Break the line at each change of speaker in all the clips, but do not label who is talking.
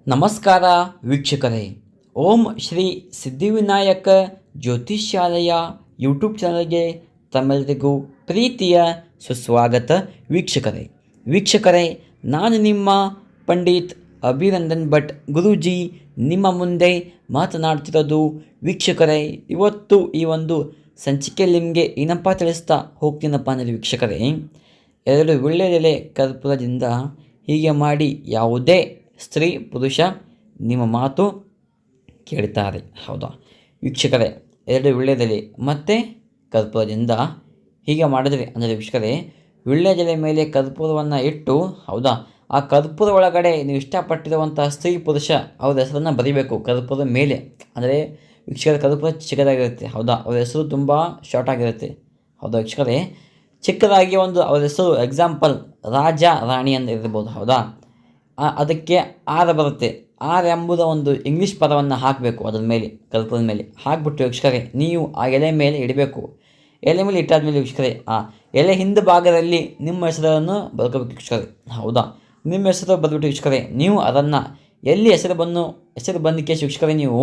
ನಮಸ್ಕಾರ ವೀಕ್ಷಕರೇ. ಓಂ ಶ್ರೀ ಸಿದ್ಧಿವಿನಾಯಕ ಜ್ಯೋತಿಷ್ಯಾಲಯ ಯೂಟ್ಯೂಬ್ ಚಾನಲ್ಗೆ ತಮ್ಮೆಲ್ಲರಿಗೂ ಪ್ರೀತಿಯ ಸುಸ್ವಾಗತ ವೀಕ್ಷಕರೇ, ನಾನು ನಿಮ್ಮ ಪಂಡಿತ್ ಅಭಿನಂದನ್ ಭಟ್ ಗುರೂಜಿ ನಿಮ್ಮ ಮುಂದೆ ಮಾತನಾಡ್ತಿರೋದು. ವೀಕ್ಷಕರೇ, ಇವತ್ತು ಈ ಒಂದು ಸಂಚಿಕೆಯಲ್ಲಿ ನಿಮಗೆ ಏನಪ್ಪ ತಿಳಿಸ್ತಾ ಹೋಗ್ತೀನಪ್ಪ ಅಂದರೆ ವೀಕ್ಷಕರೇ, 2 ವೀಳ್ಯದೆಲೆ ಕರ್ಪೂರದಿಂದ ಹೀಗೆ ಮಾಡಿ ಯಾವುದೇ ಸ್ತ್ರೀ ಪುರುಷ ನಿಮ್ಮ ಮಾತು ಕೇಳ್ತಾರೆ. ಹೌದಾ ವೀಕ್ಷಕರೇ, 2 ವೀಳ್ಯದೆಲೆ ಮತ್ತು ಕರ್ಪೂರದಿಂದ ಹೀಗೆ ಮಾಡಿದ್ರೆ ಅಂದರೆ ವೀಕ್ಷಕರೇ, ವೀಳ್ಯದೆಲೆ ಮೇಲೆ ಕರ್ಪೂರವನ್ನು ಇಟ್ಟು, ಹೌದಾ, ಆ ಕರ್ಪೂರ ಒಳಗಡೆ ನೀವು ಇಷ್ಟಪಟ್ಟಿರುವಂಥ ಸ್ತ್ರೀ ಪುರುಷ ಅವ್ರ ಹೆಸರನ್ನು ಬರೀಬೇಕು ಕರ್ಪೂರದ ಮೇಲೆ. ಅಂದರೆ ವೀಕ್ಷಕರ ಕರ್ಪೂರ ಚಿಕ್ಕದಾಗಿರುತ್ತೆ, ಹೌದಾ, ಅವ್ರ ಹೆಸರು ತುಂಬ ಶಾರ್ಟ್ ಆಗಿರುತ್ತೆ. ಹೌದಾ ವೀಕ್ಷಕರೇ, ಚಿಕ್ಕದಾಗಿ ಒಂದು ಅವ್ರ ಹೆಸರು ಎಕ್ಸಾಂಪಲ್ ರಾಜ ರಾಣಿ ಅಂತ ಇರ್ಬೋದು. ಹೌದಾ, ಅದಕ್ಕೆ ಆರ ಬರುತ್ತೆ. ಆರ್ ಎಂಬುದ ಒಂದು ಇಂಗ್ಲೀಷ್ ಪದವನ್ನು ಹಾಕಬೇಕು ಅದರ ಮೇಲೆ, ಕರ್ಪೂರದ ಮೇಲೆ ಹಾಕಿಬಿಟ್ಟು ವೀಕ್ಷಕರೇ, ನೀವು ಆ ಎಲೆ ಮೇಲೆ ಇಡಬೇಕು. ಎಲೆ ಮೇಲೆ ಇಟ್ಟಾದ್ಮೇಲೆ ವೀಕ್ಷಕರೇ, ಆ ಎಲೆ ಹಿಂದೆ ಭಾಗದಲ್ಲಿ ನಿಮ್ಮ ಹೆಸರನ್ನು ಬರ್ಕೋಬೇಕು ವೀಕ್ಷಕರೇ. ಹೌದಾ, ನಿಮ್ಮ ಹೆಸರು ಬರೆದ್ಬಿಟ್ಟು ವೀಕ್ಷಕರೇ, ನೀವು ಅದನ್ನು ಎಲ್ಲಿ ಹೆಸರು ಬಂದಕ್ಕೆ ವೀಕ್ಷಕರೇ, ನೀವು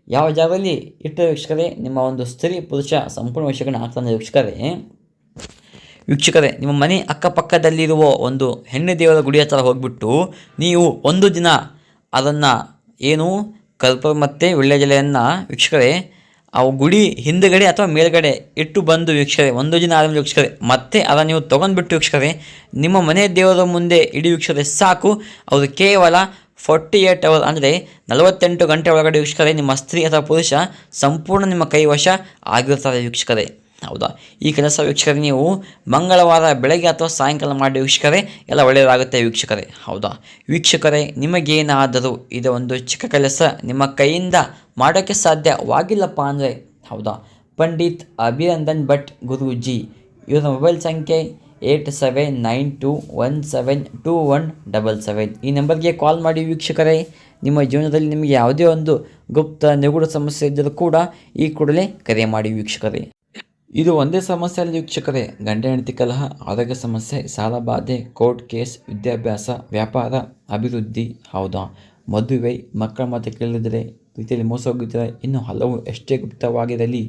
ಯಾವ ಜಾಗದಲ್ಲಿ ಇಟ್ಟರೆ ವೀಕ್ಷಕರೇ, ನಿಮ್ಮ ಒಂದು ಸ್ತ್ರೀ ಪುರುಷ ಸಂಪೂರ್ಣ ವಿಷಯಗಳನ್ನ ಆಗ್ತಾನೆ ವೀಕ್ಷಕರೇ, ನಿಮ್ಮ ಮನೆ ಅಕ್ಕಪಕ್ಕದಲ್ಲಿರುವ ಒಂದು ಹೆಣ್ಣು ದೇವರ ಗುಡಿ ಹತ್ರ ಹೋಗಿಬಿಟ್ಟು ನೀವು ಒಂದು ದಿನ ಅದನ್ನು ಕರ್ಪೂರ ಮತ್ತು ವೀಳ್ಯದೆಲೆಯನ್ನು ವೀಕ್ಷಕರೇ ಆ ಗುಡಿ ಹಿಂದುಗಡೆ ಅಥವಾ ಮೇಲ್ಗಡೆ ಇಟ್ಟು ಬಂದು ವೀಕ್ಷಕರೇ, ಒಂದು ದಿನ ಆದಮೇಲೆ ವೀಕ್ಷಕರೇ ಮತ್ತೆ ಅದನ್ನು ನೀವು ತೊಗೊಂಡ್ಬಿಟ್ಟು ವೀಕ್ಷಕರೇ ನಿಮ್ಮ ಮನೆ ದೇವರ ಮುಂದೆ ಇಡೀ ವೀಕ್ಷಕರೇ ಸಾಕು. ಅವರು ಕೇವಲ 48 ಅವರ್ ಅಂದರೆ 48 ಗಂಟೆ ಒಳಗಡೆ ವೀಕ್ಷಕರೇ ನಿಮ್ಮ ಸ್ತ್ರೀ ಅಥವಾ ಪುರುಷ ಸಂಪೂರ್ಣ ನಿಮ್ಮ ಕೈವಶ ಆಗಿರ್ತಾರೆ ವೀಕ್ಷಕರೇ. ಹೌದಾ, ಈ ಕೆಲಸ ವೀಕ್ಷಕರೇ ನೀವು ಮಂಗಳವಾರ ಬೆಳಗ್ಗೆ ಅಥವಾ ಸಾಯಂಕಾಲ ಮಾಡಿ ವೀಕ್ಷಕರೇ, ಎಲ್ಲ ಒಳ್ಳೆಯದಾಗುತ್ತೆ ವೀಕ್ಷಕರೇ. ಹೌದಾ ವೀಕ್ಷಕರೇ, ನಿಮಗೇನಾದರೂ ಇದು ಒಂದು ಚಿಕ್ಕ ಕೆಲಸ ನಿಮ್ಮ ಕೈಯಿಂದ ಮಾಡೋಕ್ಕೆ ಸಾಧ್ಯವಾಗಿಲ್ಲಪ್ಪ ಅಂದರೆ, ಹೌದಾ, ಪಂಡಿತ್ ಅಭಿನಂದನ್ ಭಟ್ ಗುರೂಜಿ ಇವರ ಮೊಬೈಲ್ ಸಂಖ್ಯೆ 8792172177. ಈ ನಂಬರ್ಗೆ ಕಾಲ್ ಮಾಡಿ ವೀಕ್ಷಕರೇ. ನಿಮ್ಮ ಜೀವನದಲ್ಲಿ ನಿಮಗೆ ಯಾವುದೇ ಒಂದು ಗುಪ್ತ ನಿಗೂಢ ಸಮಸ್ಯೆ ಇದ್ದರೂ ಕೂಡ ಈ ಕೂಡಲೇ ಕರೆ ಮಾಡಿ ವೀಕ್ಷಕರೇ. ಇದು ಒಂದೇ ಸಮಸ್ಯೆ ಅಲ್ಲ ವೀಕ್ಷಕರೇ, ಗಂಡ ಹೆಂಡತಿ ಕಲಹ, ಆರೋಗ್ಯ ಸಮಸ್ಯೆ, ಸಾಲಬಾಧೆ, ಕೋರ್ಟ್ ಕೇಸ್, ವಿದ್ಯಾಭ್ಯಾಸ, ವ್ಯಾಪಾರ, ಅಭಿವೃದ್ಧಿ, ಹೌದಾ, ಮದುವೆ, ಮಕ್ಕಳ ಮಾತು ಕೇಳಿದರೆ, ರೀತಿಯಲ್ಲಿ ಮೋಸ ಹೋಗಿದ್ದರೆ, ಇನ್ನು ಹಲವು ಎಷ್ಟೇ ಗುಪ್ತವಾಗಿರಲಿ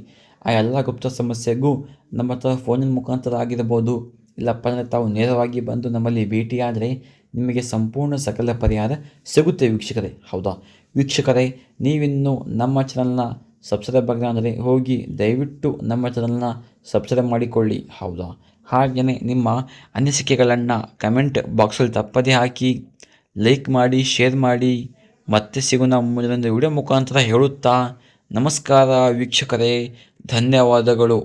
ಆ ಎಲ್ಲ ಗುಪ್ತ ಸಮಸ್ಯೆಗೂ ನಮ್ಮ ಹತ್ರ ಫೋನಿನ ಮುಖಾಂತರ ಆಗಿರಬಹುದು, ಇಲ್ಲಪ್ಪ ಅಂದರೆ ತಾವು ನೇರವಾಗಿ ಬಂದು ನಮ್ಮಲ್ಲಿ ಭೇಟಿಯಾದರೆ ನಿಮಗೆ ಸಂಪೂರ್ಣ ಸಕಲ ಪರಿಹಾರ ಸಿಗುತ್ತೆ ವೀಕ್ಷಕರೇ. ಹೌದಾ ವೀಕ್ಷಕರೇ, ನೀವಿನ್ನೂ ನಮ್ಮ ಚಾನಲ್ನ ಸಬ್ಸ್ಕ್ರೈಬ್ ಆಗಿಲ್ಲ ಅಂದರೆ ಹೋಗಿ ದಯವಿಟ್ಟು ನಮ್ಮ ಚಾನಲ್ನ ಸಬ್ಸ್ಕ್ರೈಬ್ ಮಾಡಿಕೊಳ್ಳಿ. ಹೌದಾ, ಹಾಗೆಯೇ ನಿಮ್ಮ ಅನಿಸಿಕೆಗಳನ್ನು ಕಮೆಂಟ್ ಬಾಕ್ಸಲ್ಲಿ ತಪ್ಪದೇ ಹಾಕಿ, ಲೈಕ್ ಮಾಡಿ, ಶೇರ್ ಮಾಡಿ. ಮತ್ತೆ ಸಿಗೋಣ ಮುಂದಿನ ವಿಡಿಯೋ ಮುಖಾಂತರ ಹೇಳುತ್ತಾ ನಮಸ್ಕಾರ ವೀಕ್ಷಕರೇ, ಧನ್ಯವಾದಗಳು.